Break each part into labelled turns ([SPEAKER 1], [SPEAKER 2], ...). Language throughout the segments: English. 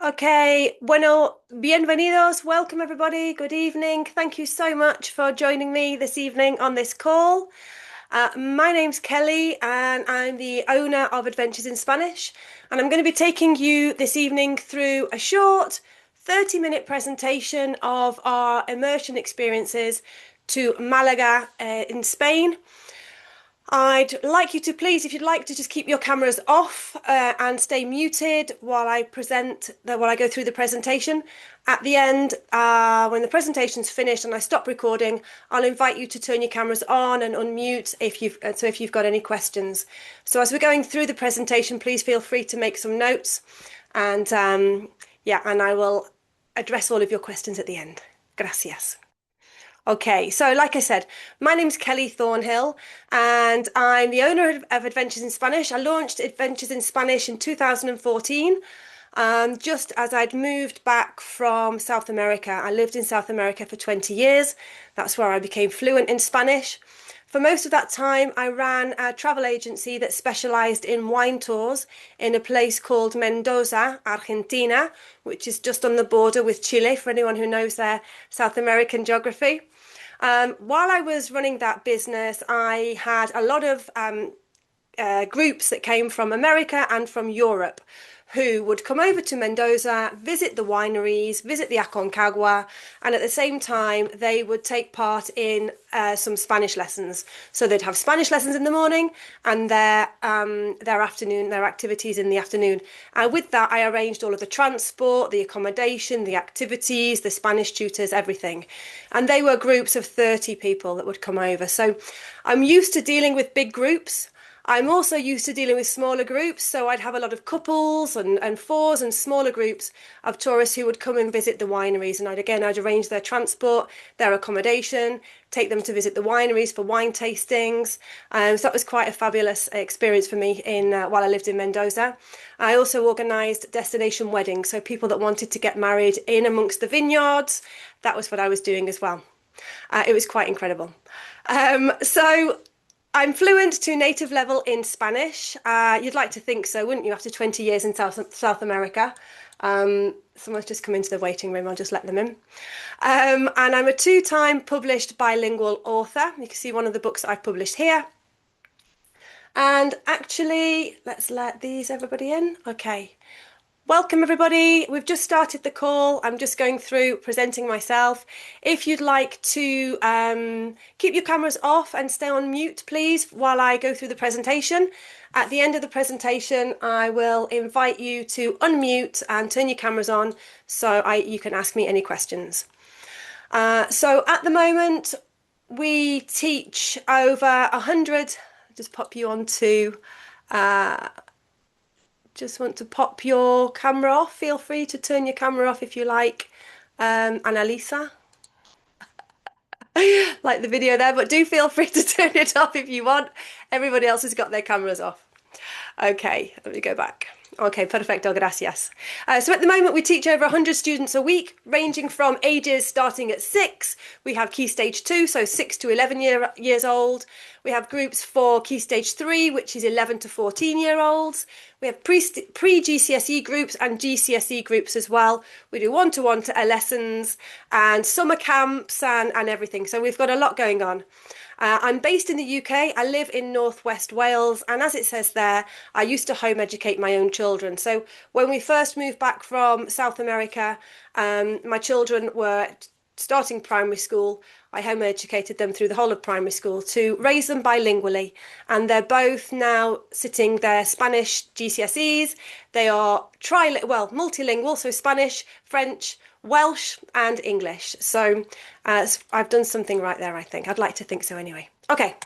[SPEAKER 1] Okay, bueno, bienvenidos. Welcome, everybody. Good evening. Thank you so much for joining me this evening on this call. My name's Kelly, and I'm the owner of Adventures in Spanish. And I'm going to be taking you this evening through a short 30-minute presentation of our immersion experiences to Malaga, in Spain. I'd like you to please, if you'd like to just keep your cameras off and stay muted while I go through the presentation. At the end, when the presentation's finished and I stop recording, I'll invite you to turn your cameras on and unmute if you've got any questions. So as we're going through the presentation, please feel free to make some notes, and and I will address all of your questions at the end. Gracias. Okay, so like I said, my name's Kelly Thornhill, and I'm the owner of Adventures in Spanish. I launched Adventures in Spanish in 2014, just as I'd moved back from South America. I lived in South America for 20 years. That's where I became fluent in Spanish. For most of that time, I ran a travel agency that specialized in wine tours in a place called Mendoza, Argentina, which is just on the border with Chile, for anyone who knows their South American geography. While I was running that business, I had a lot of groups that came from America and from Europe who would come over to Mendoza, visit the wineries, visit the Aconcagua, and at the same time, they would take part in some Spanish lessons. So they'd have Spanish lessons in the morning and their activities in the afternoon. And with that, I arranged all of the transport, the accommodation, the activities, the Spanish tutors, everything. And they were groups of 30 people that would come over. So I'm used to dealing with big groups. I'm also used to dealing with smaller groups, so I'd have a lot of couples and fours and smaller groups of tourists who would come and visit the wineries. And I'd arrange their transport, their accommodation, take them to visit the wineries for wine tastings. So that was quite a fabulous experience for me while I lived in Mendoza. I also organised destination weddings, so people that wanted to get married in amongst the vineyards. That was what I was doing as well. It was quite incredible. So I'm fluent to native level in Spanish. You'd like to think so, wouldn't you, after 20 years in South America? Someone's just come into the waiting room. I'll just let them in. And I'm a two-time published bilingual author. You can see one of the books that I've published here. And actually, let's let everybody in. Okay. Welcome, everybody. We've just started the call. I'm just going through presenting myself. If you'd like to keep your cameras off and stay on mute, please, while I go through the presentation. At the end of the presentation, I will invite you to unmute and turn your cameras on so you can ask me any questions. So at the moment, we teach over 100. Just pop you onto... Just want to pop your camera off. Feel free to turn your camera off if you like. Annalisa, like the video there, but do feel free to turn it off if you want. Everybody else has got their cameras off. Okay, let me go back. Okay, perfecto, gracias. So at the moment we teach over 100 students a week, ranging from ages starting at 6. We have Key Stage 2, so 6 to 11 years old. We have groups for Key Stage 3, which is 11 to 14-year-olds. We have pre-GCSE groups and GCSE groups as well. We do one-to-one lessons and summer camps and everything. So we've got a lot going on. I'm based in the UK. I live in Northwest Wales, and as it says there, I used to home educate my own children. So when we first moved back from South America, my children were starting primary school. I home educated them through the whole of primary school to raise them bilingually, and they're both now sitting their Spanish GCSEs. They are multilingual, so Spanish, French, Welsh and English. So I've done something right there, I think. I'd like to think so anyway. Okay.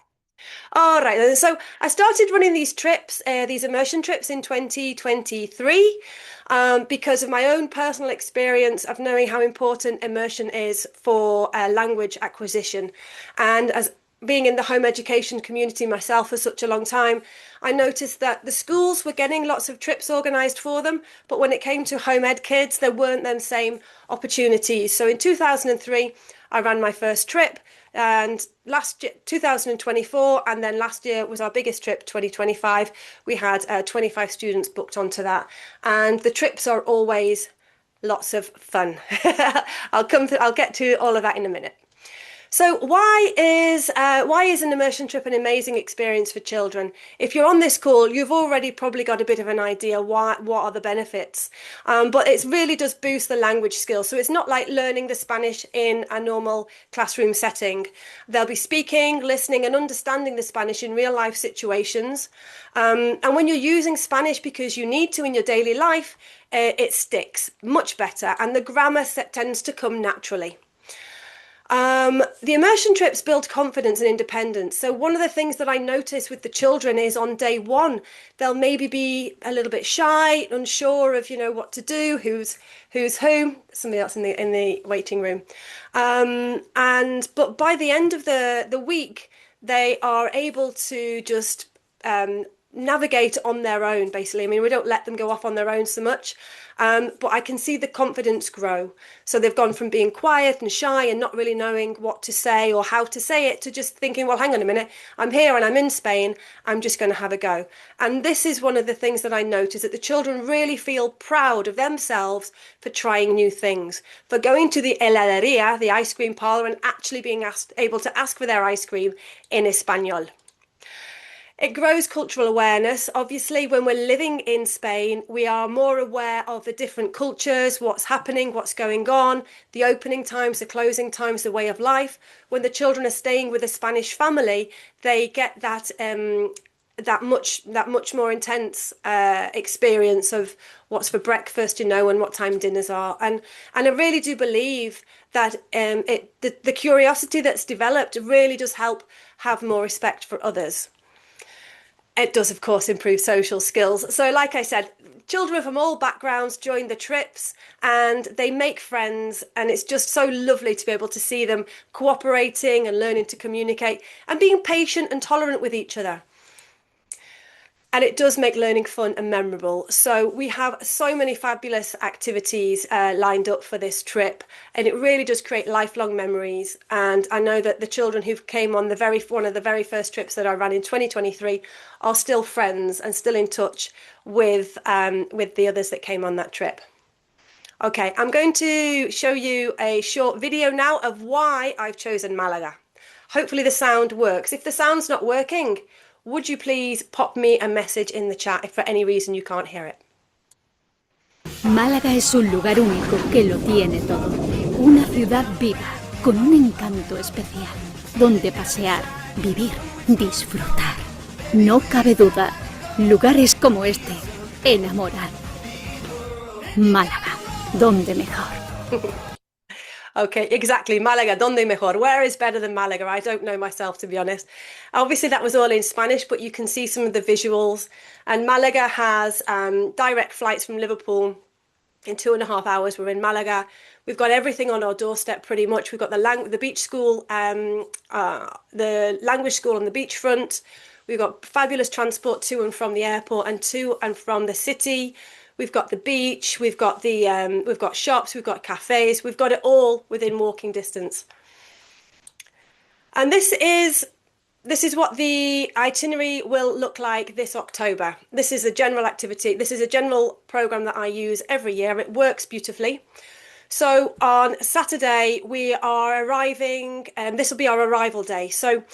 [SPEAKER 1] All right, then. So I started running these trips, these immersion trips in 2023 because of my own personal experience of knowing how important immersion is for language acquisition. And as being in the home education community myself for such a long time, I noticed that the schools were getting lots of trips organised for them, but when it came to home ed kids, there weren't them same opportunities. So in 2003, I ran my first trip, and last year, 2024, and then last year was our biggest trip, 2025. We had 25 students booked onto that, and the trips are always lots of fun. I'll get to all of that in a minute. So why is an immersion trip an amazing experience for children? If you're on this call, you've already probably got a bit of an idea what are the benefits. But it really does boost the language skills. So it's not like learning the Spanish in a normal classroom setting. They'll be speaking, listening, and understanding the Spanish in real life situations. And when you're using Spanish because you need to in your daily life, it sticks much better, and the grammar tends to come naturally. The immersion trips build confidence and independence. So one of the things that I notice with the children is on day one, they'll maybe be a little bit shy, unsure of, what to do, who's who, somebody else in the waiting room. But by the end of the week, they are able to just navigate on their own, basically. I mean, we don't let them go off on their own so much, but I can see the confidence grow. So they've gone from being quiet and shy and not really knowing what to say or how to say it to just thinking, well, hang on a minute, I'm here and I'm in Spain, I'm just going to have a go. And this is one of the things that I notice, that the children really feel proud of themselves for trying new things, for going to the heladeria, the ice cream parlor, and actually being able to ask for their ice cream in Espanol. It grows cultural awareness. Obviously, when we're living in Spain, we are more aware of the different cultures, what's happening, what's going on, the opening times, the closing times, the way of life. When the children are staying with a Spanish family, they get that much more intense experience of what's for breakfast, and what time dinners are. And I really do believe that the curiosity that's developed really does help have more respect for others. It does, of course, improve social skills. So, like I said, children from all backgrounds join the trips and they make friends. And it's just so lovely to be able to see them cooperating and learning to communicate and being patient and tolerant with each other. And it does make learning fun and memorable. So we have so many fabulous activities lined up for this trip, and it really does create lifelong memories. And I know that the children who came on one of the very first trips that I ran in 2023 are still friends and still in touch with the others that came on that trip. Okay, I'm going to show you a short video now of why I've chosen Malaga. Hopefully the sound works. If the sound's not working, would you please pop me a message in the chat if for any reason you can't hear it?
[SPEAKER 2] Málaga es un lugar único que lo tiene todo. Una ciudad viva, con un encanto especial, donde pasear, vivir, disfrutar. No cabe duda, lugares como este enamoran. Málaga, ¿dónde mejor?
[SPEAKER 1] Okay, exactly. Malaga, ¿dónde mejor? Where is better than Malaga? I don't know myself, to be honest. Obviously, that was all in Spanish, but you can see some of the visuals. And Malaga has direct flights from Liverpool. In 2.5 hours, we're in Malaga. We've got everything on our doorstep pretty much. We've got the beach school, the language school on the beachfront. We've got fabulous transport to and from the airport and to and from the city. We've got the beach, we've got shops, we've got cafes, we've got it all within walking distance. And this is what the itinerary will look like this October. This is a general activity. This is a general program that I use every year. It works beautifully. So on Saturday, we are arriving, and this will be our arrival day. So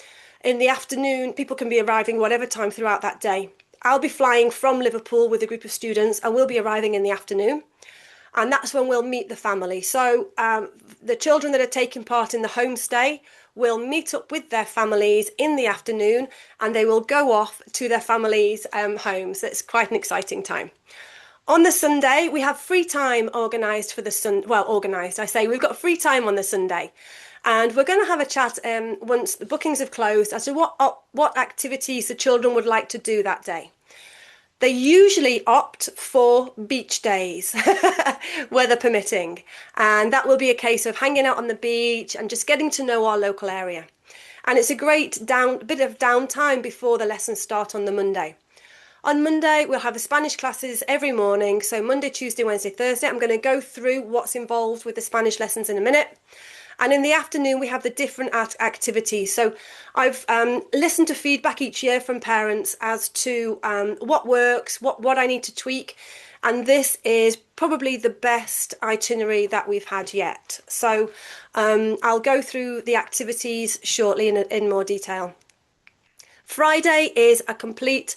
[SPEAKER 1] in the afternoon, people can be arriving whatever time throughout that day. I'll be flying from Liverpool with a group of students and we'll be arriving in the afternoon. And that's when we'll meet the family. So the children that are taking part in the homestay will meet up with their families in the afternoon and they will go off to their families' homes. It's quite an exciting time. On the Sunday, we have free time organised for the Sunday. Well, organised, I say. We've got free time on the Sunday. And we're going to have a chat once the bookings have closed as to what activities the children would like to do that day. They usually opt for beach days, weather permitting. And that will be a case of hanging out on the beach and just getting to know our local area. And it's a great bit of downtime before the lessons start on the Monday. On Monday, we'll have the Spanish classes every morning. So Monday, Tuesday, Wednesday, Thursday. I'm going to go through what's involved with the Spanish lessons in a minute. And in the afternoon, we have the different activities. So I've listened to feedback each year from parents as to what works, what I need to tweak. And this is probably the best itinerary that we've had yet. So I'll go through the activities shortly in more detail. Friday is a complete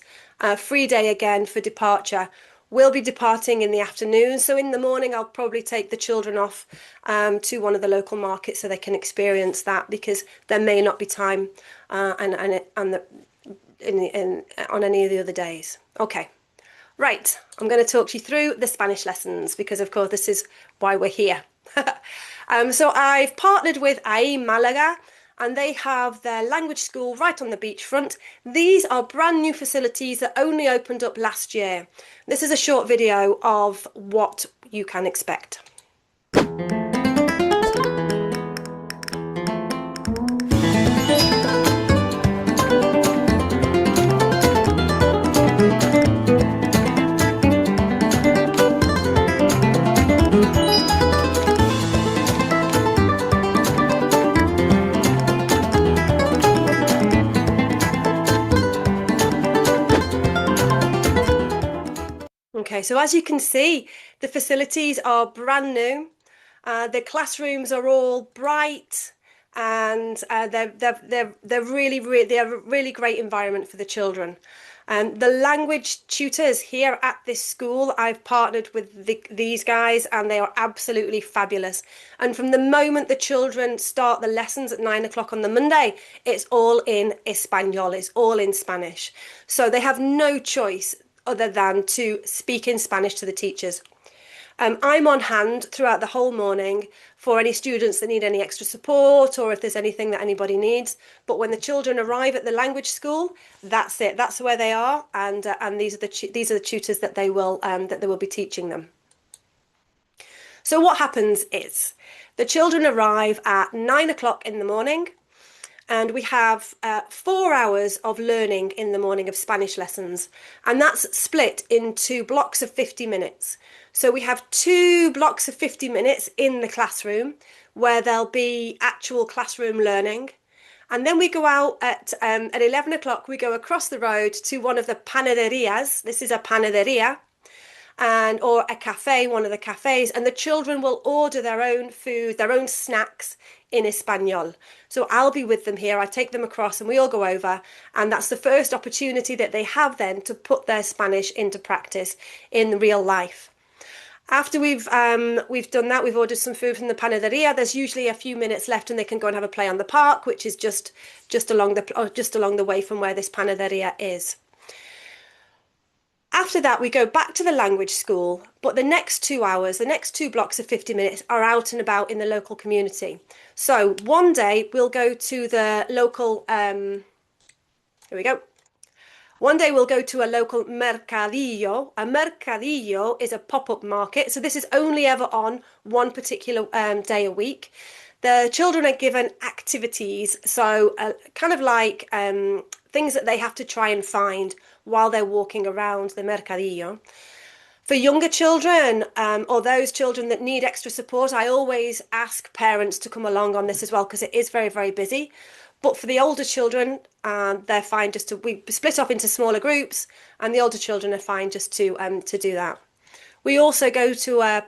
[SPEAKER 1] free day again for departure. We'll be departing in the afternoon. So in the morning, I'll probably take the children off to one of the local markets so they can experience that, because there may not be time on any of the other days. Okay. Right, I'm going to talk you through the Spanish lessons because, of course, this is why we're here. So I've partnered with Malaga, and they have their language school right on the beachfront. These are brand new facilities that only opened up last year. This is a short video of what you can expect. Okay, so as you can see, the facilities are brand new. The classrooms are all bright, and they're a really great environment for the children. The language tutors here at this school, I've partnered with these guys, and they are absolutely fabulous. And from the moment the children start the lessons at 9 o'clock on the Monday, it's all in Espanol, it's all in Spanish. So they have no choice other than to speak in Spanish to the teachers. I'm on hand throughout the whole morning for any students that need any extra support, or if there's anything that anybody needs. But when the children arrive at the language school, that's it. That's where they are, and these are the tutors that they will be teaching them. So what happens is the children arrive at 9 o'clock in the morning. And we have 4 hours of learning in the morning of Spanish lessons. And that's split into blocks of 50 minutes. So we have 2 blocks of 50 minutes in the classroom where there'll be actual classroom learning. And then we go out at 11 o'clock, we go across the road to one of the panaderias. This is a panaderia. Or a cafe, one of the cafes, and the children will order their own food, their own snacks in Espanol. So I'll be with them here. I take them across and we all go over, and that's the first opportunity that they have then to put their Spanish into practice in real life. After we've done that, we've ordered some food from the panaderia. There's usually a few minutes left, and they can go and have a play on the park, which is just along the way from where this panaderia is. After that, we go back to the language school, but the next 2 hours, the next 2 blocks of 50 minutes are out and about in the local community. So one day we'll go to the local, here we go. One day we'll go to a local mercadillo. A mercadillo is a pop-up market. So this is only ever on one particular day a week. The children are given activities, so kind of like things that they have to try and find while they're walking around the mercadillo. For younger children, or those children that need extra support, I always ask parents to come along on this as well, because it is very, very busy. But for the older children, they're fine we split up into smaller groups, and the older children are fine just to do that. We also go to a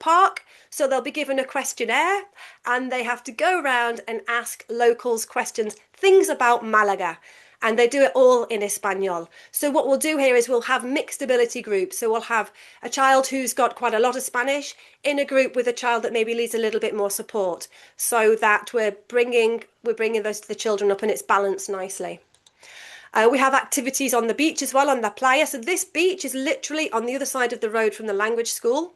[SPEAKER 1] park, so they'll be given a questionnaire, and they have to go around and ask locals questions, things about Malaga. And they do it all in Espanol. So what we'll do here is we'll have mixed ability groups. So we'll have a child who's got quite a lot of Spanish in a group with a child that maybe needs a little bit more support, so that we're bringing the children up and it's balanced nicely. We have activities on the beach as well, on the playa. So this beach is literally on the other side of the road from the language school.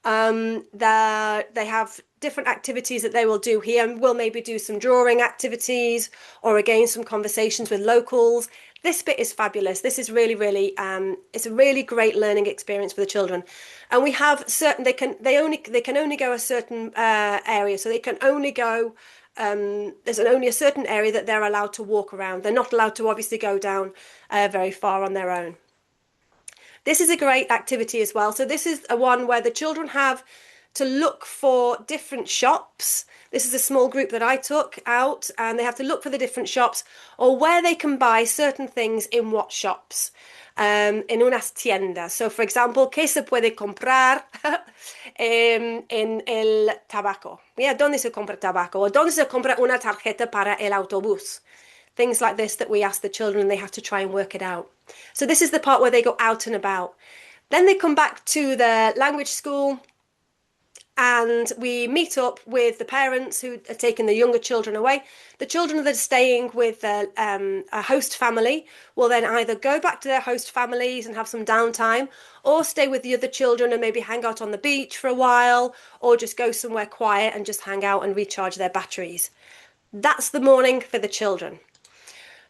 [SPEAKER 1] They have different activities that they will do here, and we'll maybe do some drawing activities, or again some conversations with locals. This bit is fabulous. This is really, really it's a really great learning experience for the children. And we have certain they can only go a certain area, so they can only go there's only a certain area that they're allowed to walk around. They're not allowed to obviously go down very far on their own. This is a great activity as well. So this is a one where the children have to look for different shops. This is a small group that I took out, and they have to look for the different shops or where they can buy certain things in what shops. en unas tiendas. So, for example, ¿qué se puede comprar en el tabaco? Yeah, ¿dónde se compra tabaco? O ¿dónde se compra una tarjeta para el autobús? Things like this that we ask the children and they have to try and work it out. So this is the part where they go out and about. Then they come back to the language school and we meet up with the parents who are taking the younger children away. The children that are staying with a host family will then either go back to their host families and have some downtime, or stay with the other children and maybe hang out on the beach for a while, or just go somewhere quiet and just hang out and recharge their batteries. That's the morning for the children.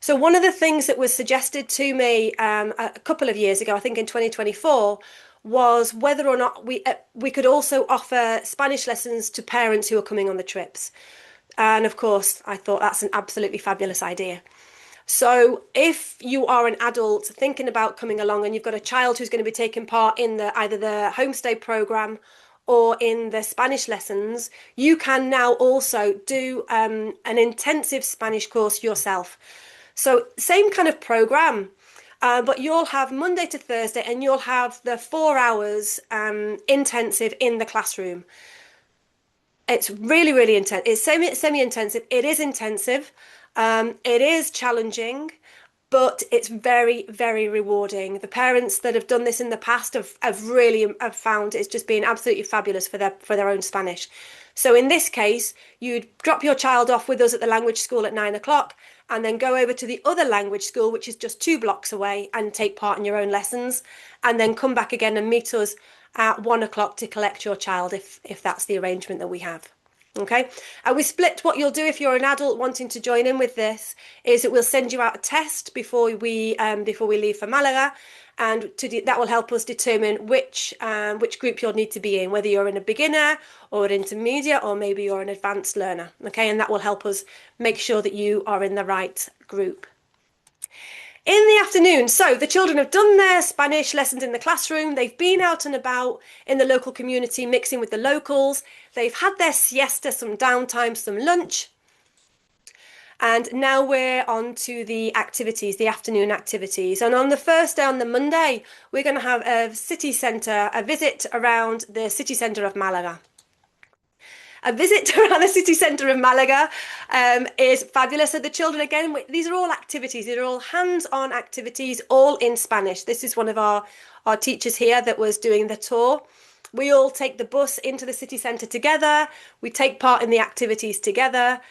[SPEAKER 1] So one of the things that was suggested to me a couple of years ago, I think in 2024, was whether or not we could also offer Spanish lessons to parents who are coming on the trips. And of course, I thought that's an absolutely fabulous idea. So if you are an adult thinking about coming along and you've got a child who's going to be taking part in either the homestay program or in the Spanish lessons, you can now also do an intensive Spanish course yourself. So same kind of program, but you'll have Monday to Thursday and you'll have the 4 hours intensive in the classroom. It's really, really intense. It's semi-intensive. It is intensive. It is challenging, but it's very, very rewarding. The parents that have done this in the past have really have found it's just been absolutely fabulous for their own Spanish. So in this case, you'd drop your child off with us at the language school at 9 o'clock and then go over to the other language school, which is just 2 blocks away, and take part in your own lessons, and then come back again and meet us at 1 o'clock to collect your child if that's the arrangement that we have. Okay, and we split. What you'll do if you're an adult wanting to join in with this is that we'll send you out a test before we leave for Malaga, and that will help us determine which group you'll need to be in, whether you're in a beginner or an intermediate or maybe you're an advanced learner. Okay, and that will help us make sure that you are in the right group. In the afternoon, so the children have done their Spanish lessons in the classroom, they've been out and about in the local community mixing with the locals, they've had their siesta, some downtime, some lunch, and now we're on to the activities, the afternoon activities. And on the first day, on the Monday, we're going to have a visit around the city centre of Malaga. A visit around the city centre of Malaga is fabulous. So the children, again, these are all activities. These are all hands-on activities, all in Spanish. This is one of our teachers here that was doing the tour. We all take the bus into the city centre together. We take part in the activities together.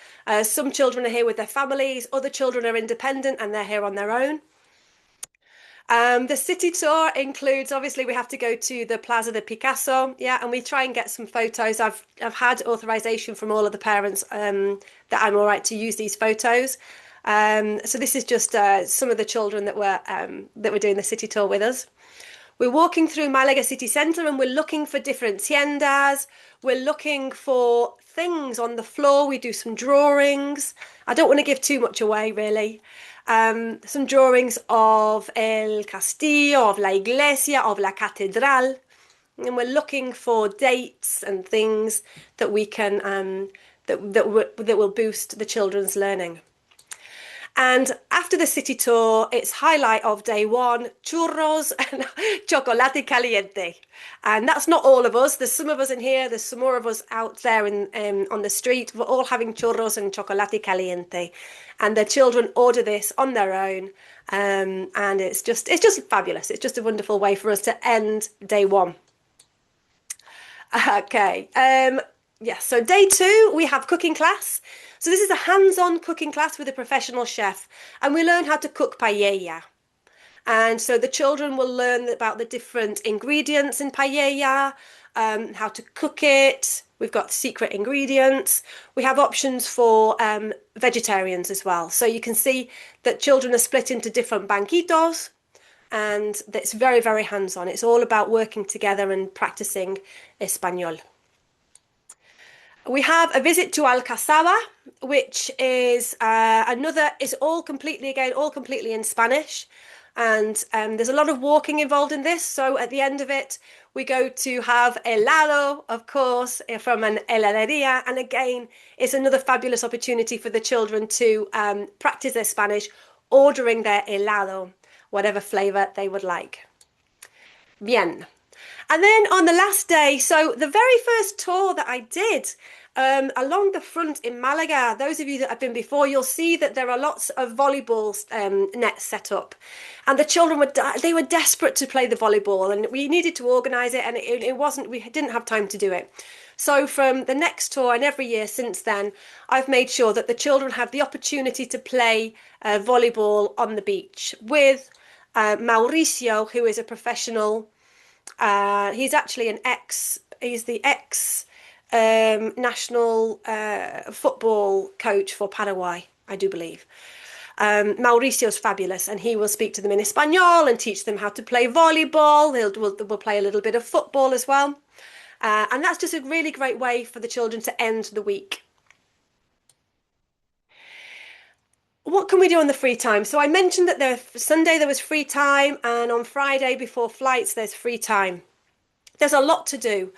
[SPEAKER 1] Some children are here with their families. Other children are independent and they're here on their own. The city tour includes, obviously, we have to go to the Plaza de Picasso, yeah, and we try and get some photos. I've had authorization from all of the parents that I'm all right to use these photos. So this is just some of the children that were doing the city tour with us. We're walking through Malaga city centre and we're looking for different tiendas. We're looking for things on the floor. We do some drawings. I don't want to give too much away, really. Some drawings of El Castillo, of La Iglesia, of La Catedral, and we're looking for dates and things that we can that will boost the children's learning. And after the city tour, it's highlight of day one, churros and chocolate caliente. And that's not all of us. There's some of us in here. There's some more of us out there on the street. We're all having churros and chocolate caliente. And the children order this on their own. And it's just fabulous. It's just a wonderful way for us to end day one. Okay. Yeah, so day two, we have cooking class. So this is a hands-on cooking class with a professional chef, and we learn how to cook paella. And so the children will learn about the different ingredients in paella, how to cook it. We've got secret ingredients. We have options for vegetarians as well. So you can see that children are split into different banquitos, and it's very, very hands-on. It's all about working together and practicing Espanol. We have a visit to Alcazaba, which is it's all completely in Spanish. And there's a lot of walking involved in this. So at the end of it, we go to have helado, of course, from an heladeria. And again, it's another fabulous opportunity for the children to practice their Spanish, ordering their helado. whatever flavor they would like. Bien. And then on the last day, so the very first tour that I did along the front in Malaga, those of you that have been before, you'll see that there are lots of volleyball nets set up. And the children they were desperate to play the volleyball, and we needed to organise it, and it wasn't, we didn't have time to do it. So from the next tour and every year since then, I've made sure that the children have the opportunity to play volleyball on the beach with Mauricio, who is a professional. He's actually he's the ex national football coach for Paraguay, I do believe. Mauricio's fabulous, and he will speak to them in Espanol and teach them how to play volleyball. We'll play a little bit of football as well. And that's just a really great way for the children to end the week. What can we do on the free time? So I mentioned that Sunday there was free time, and on Friday before flights there's free time. There's a lot to do.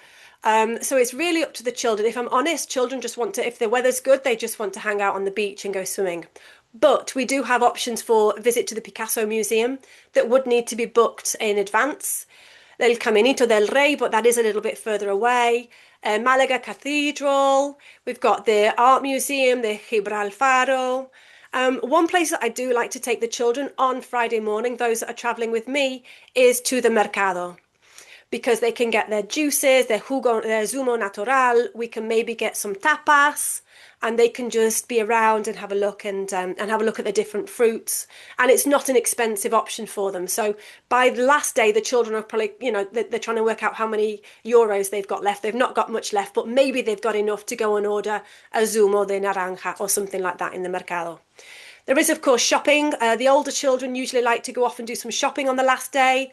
[SPEAKER 1] So it's really up to the children. If I'm honest, children just want to, if the weather's good, they just want to hang out on the beach and go swimming. But we do have options for a visit to the Picasso Museum that would need to be booked in advance. El Caminito del Rey, but that is a little bit further away. Malaga Cathedral. We've got the Art Museum, the Gibralfaro. One place that I do like to take the children on Friday morning, those that are traveling with me, is to the Mercado, because they can get their juices, their jugo, their zumo natural. We can maybe get some tapas, and they can just be around and have a look and have a look at the different fruits. And it's not an expensive option for them. So by the last day, the children are probably, they're trying to work out how many euros they've got left. They've not got much left, but maybe they've got enough to go and order a zumo de naranja or something like that in the Mercado. There is, of course, shopping. The older children usually like to go off and do some shopping on the last day.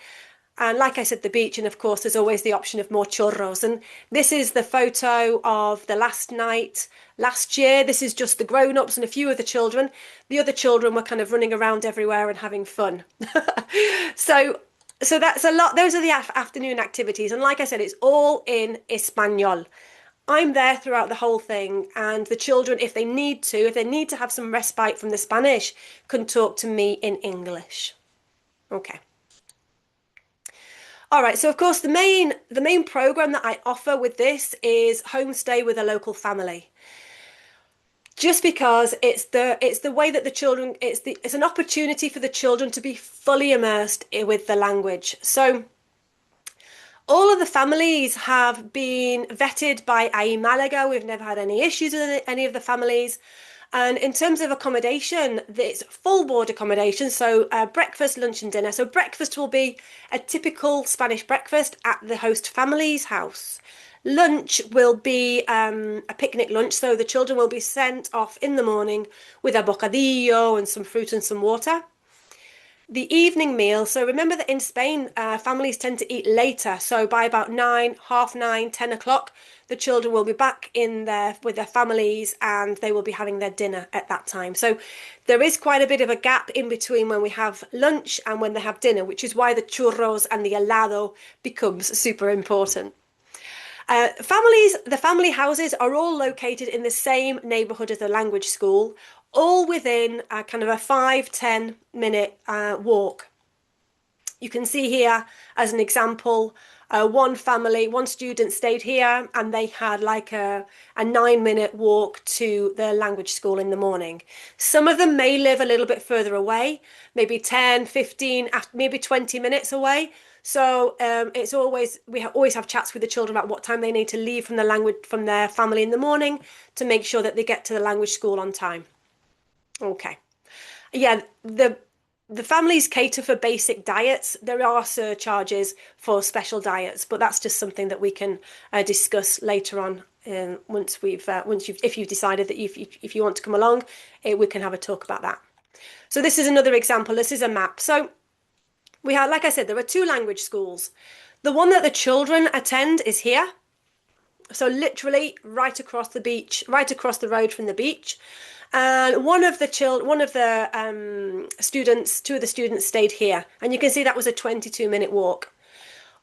[SPEAKER 1] And like I said, the beach, and of course, there's always the option of more churros. And this is the photo of the last night last year. This is just the grown-ups and a few of the children. The other children were kind of running around everywhere and having fun. So that's a lot. Those are the afternoon activities. And like I said, it's all in Espanol. I'm there throughout the whole thing, and the children, if they need to have some respite from the Spanish, can talk to me in English. Okay. All right, so of course the main program that I offer with this is homestay with a local family. Just because it's the way that the children, it's an opportunity for the children to be fully immersed with the language. So all of the families have been vetted by AI Malaga. We've never had any issues with any of the families. And in terms of accommodation, it's full board accommodation, so breakfast, lunch and dinner. So breakfast will be a typical Spanish breakfast at the host family's house. Lunch will be a picnic lunch, so the children will be sent off in the morning with a bocadillo and some fruit and some water. The evening meal, so remember that in Spain, families tend to eat later. So by about 9, half 9, 10 o'clock, the children will be back in there with their families, and they will be having their dinner at that time. So there is quite a bit of a gap in between when we have lunch and when they have dinner, which is why the churros and the helado becomes super important. The family houses are all located in the same neighbourhood as the language school, all within kind of a 5-10 minute walk. You can see here as an example, one student stayed here, and they had like a 9-minute walk to the language school in the morning. Some of them may live a little bit further away, maybe 10, 15, maybe 20 minutes away. So we always have chats with the children about what time they need to leave from their family in the morning to make sure that they get to the language school on time. Okay. Yeah, the families cater for basic diets. There are surcharges for special diets, but that's just something that we can discuss later on. If you've decided that if you want to come along, we can have a talk about that. So this is another example. This is a map. So we have, like I said, there are 2 language schools. The one that the children attend is here. So literally right across the beach, right across the road from the beach. And two of the students stayed here. And you can see that was a 22-minute walk.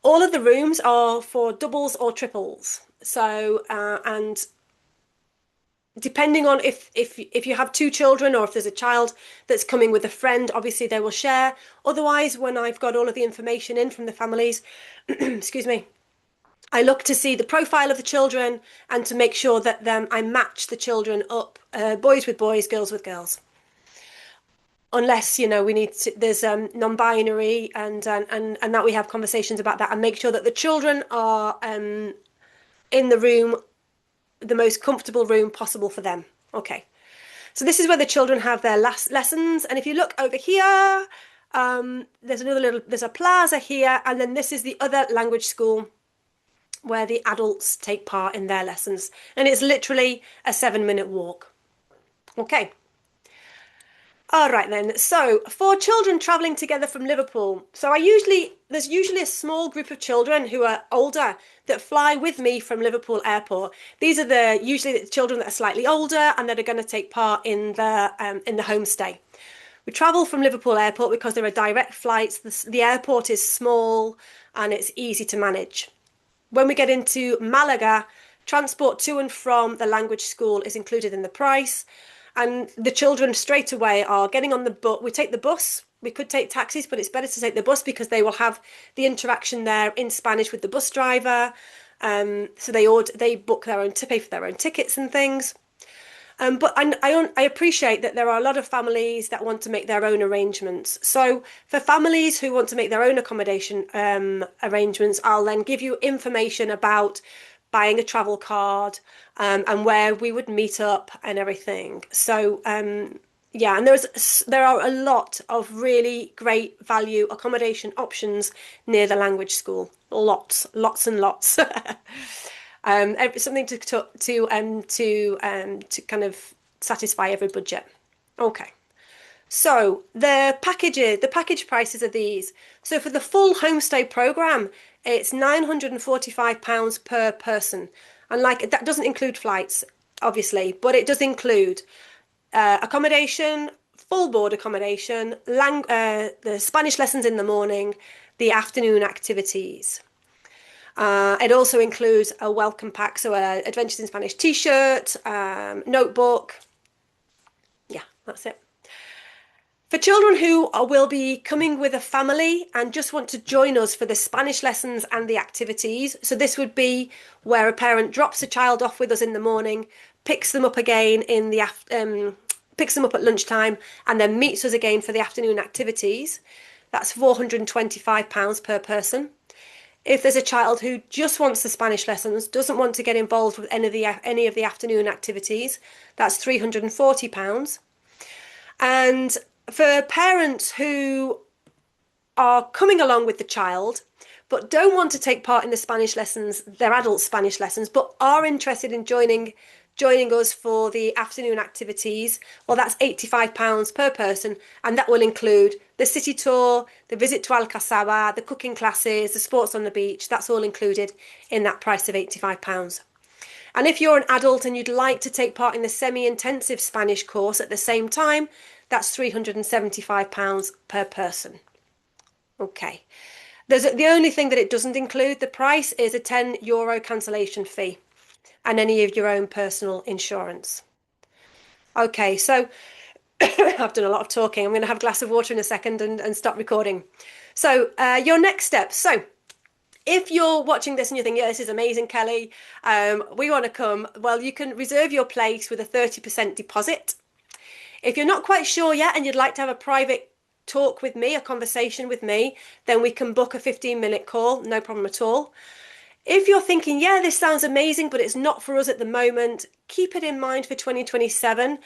[SPEAKER 1] All of the rooms are for doubles or triples. So, and depending on if you have two children or if there's a child that's coming with a friend, obviously they will share. Otherwise, when I've got all of the information in from the families, excuse me, I look to see the profile of the children and to make sure that I match the children up, boys with boys, girls with girls. Unless, we need to, there's non-binary and that we have conversations about that and make sure that the children are in the room, the most comfortable room possible for them. Okay. So this is where the children have their last lessons. And if you look over here, there's a plaza here, and then this is the other language school where the adults take part in their lessons. And it's literally a 7-minute walk. Okay. All right then. So for children traveling together from Liverpool, there's usually a small group of children who are older that fly with me from Liverpool Airport. These are usually the children that are slightly older and that are going to take part in the homestay. We travel from Liverpool Airport because there are direct flights. The airport is small and it's easy to manage. When we get into Malaga, transport to and from the language school is included in the price. And the children straight away are getting on the bus. We take the bus. We could take taxis, but it's better to take the bus because they will have the interaction there in Spanish with the bus driver. So they book their own to pay for their own tickets and things. But I appreciate that there are a lot of families that want to make their own arrangements. So for families who want to make their own accommodation arrangements, I'll then give you information about buying a travel card and where we would meet up and everything. So yeah, and there are a lot of really great value accommodation options near the language school. Lots and lots. Something to kind of satisfy every budget. Okay. So the package prices are these. So for the full homestay program, it's £945 per person. And that doesn't include flights, obviously, but it does include accommodation, full board accommodation, the Spanish lessons in the morning, the afternoon activities. It also includes a welcome pack, so a Adventures in Spanish t-shirt, notebook. Yeah, that's it. For children who will be coming with a family and just want to join us for the Spanish lessons and the activities, so this would be where a parent drops a child off with us in the morning, picks them up again picks them up at lunchtime, and then meets us again for the afternoon activities. That's £425 per person. If there's a child who just wants the Spanish lessons, doesn't want to get involved with any of the afternoon activities, that's £340. And for parents who are coming along with the child but don't want to take part in the Spanish lessons, their adult Spanish lessons, but are interested in joining us for the afternoon activities, well, that's £85 per person, and that will include the city tour, the visit to Alcazaba, the cooking classes, the sports on the beach. That's all included in that price of £85. And if you're an adult and you'd like to take part in the semi-intensive Spanish course at the same time, that's £375 per person. Okay. The only thing that it doesn't include, the price, is a €10 cancellation fee and any of your own personal insurance. Okay, so I've done a lot of talking. I'm going to have a glass of water in a second and stop recording. So your next steps. So if you're watching this and you think, yeah, this is amazing, Kelly, we want to come, well, you can reserve your place with a 30% deposit. If you're not quite sure yet and you'd like to have a private talk with me, a conversation with me, then we can book a 15-minute call, no problem at all. If you're thinking, yeah, this sounds amazing, but it's not for us at the moment, keep it in mind for 2027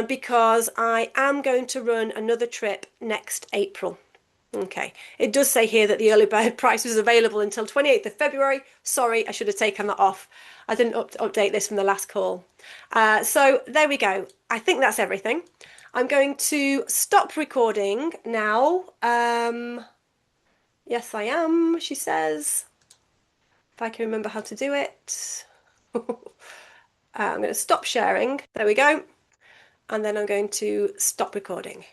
[SPEAKER 1] because I am going to run another trip next April. Okay, it does say here that the early bird price was available until 28th of February. Sorry, I should have taken that off. I didn't update this from the last call. So there we go. I think that's everything. I'm going to stop recording now. Yes, I am, she says. If I can remember how to do it. I'm going to stop sharing. There we go. And then I'm going to stop recording.